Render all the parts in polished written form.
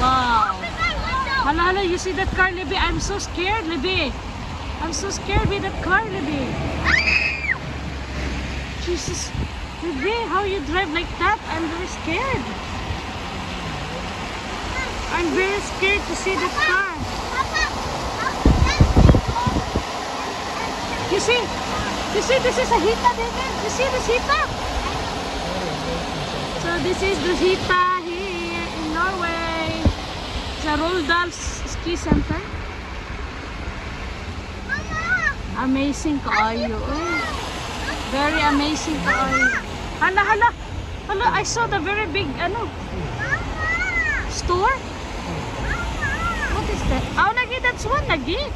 Wow. Hala, hala, you see that car, Libby? I'm so scared, Libby. I'm so scared with that car, Libby. Jesus. Libby, how you drive like that? I'm very scared. I'm very scared to see that car. You see, this is a Hita, David. You see this Hita? So this is the Hita here in Norway. It's a Rolldal Ski Center. Amazing kaayo. Very amazing kaayo. Hala, hala. Hala, I saw the very big, store. What is that? Oh, lagi, that's one, lagi.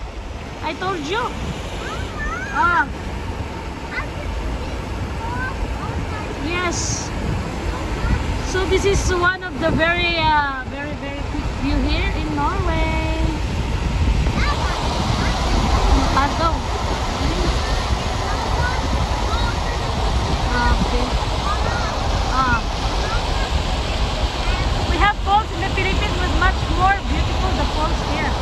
I told you. Ah. Yes. So this is one of the very quick view here in Norway. Pardon. Okay. We have falls in the Philippines with much more beautiful the falls here.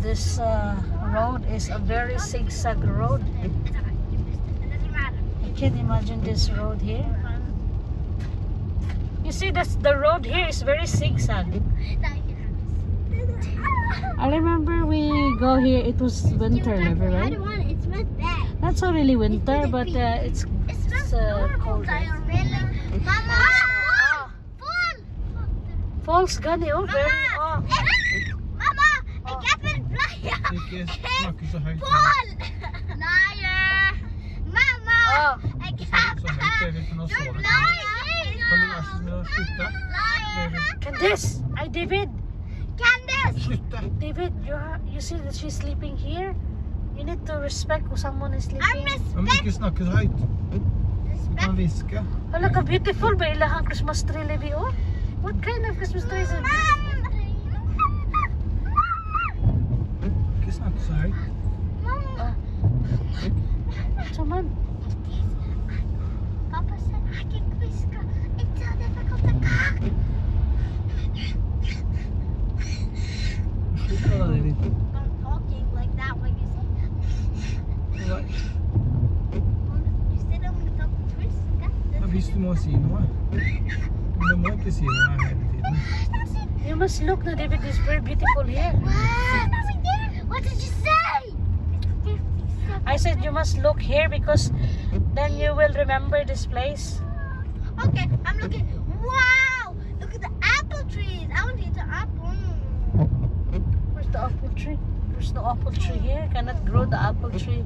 This road is a very zigzag road. I can't imagine this road here. You see, the road here is very zigzag. I remember we go here, it was winter, right? Not so really winter, but it's cold. Falls gani over. Ikke snakke så høyt. Pål! Nei! Mamma! Jeg Så høyt, David, for nå sover du. Kan du være så snill å slutte? Candice! Hi, David! Candice! Slutte! David, you see that she's sleeping here? You need to respect when someone is sleeping. Man må ikke snakke så høyt. Du kan viske. Oh, look how beautiful ba ilahang Christmas tree, Levi, oh? What kind of Christmas tree is it? Ikke snakke så høyt. Saman. Papa said I can whisper. It's so difficult to talk. Slutt da, David. I'm talking like that when you say. Alright. You said I'm gonna talk twist. Ja, hvis du må si noe. Men du må ikke si noe hele tiden. You must look na, David, it's very beautiful here. What did you say? I said you must look here because then you will remember this place. Okay, I'm looking. Wow! Look at the apple trees. I want to eat the apple. Where's the apple tree? There's no apple tree here. Cannot grow the apple tree.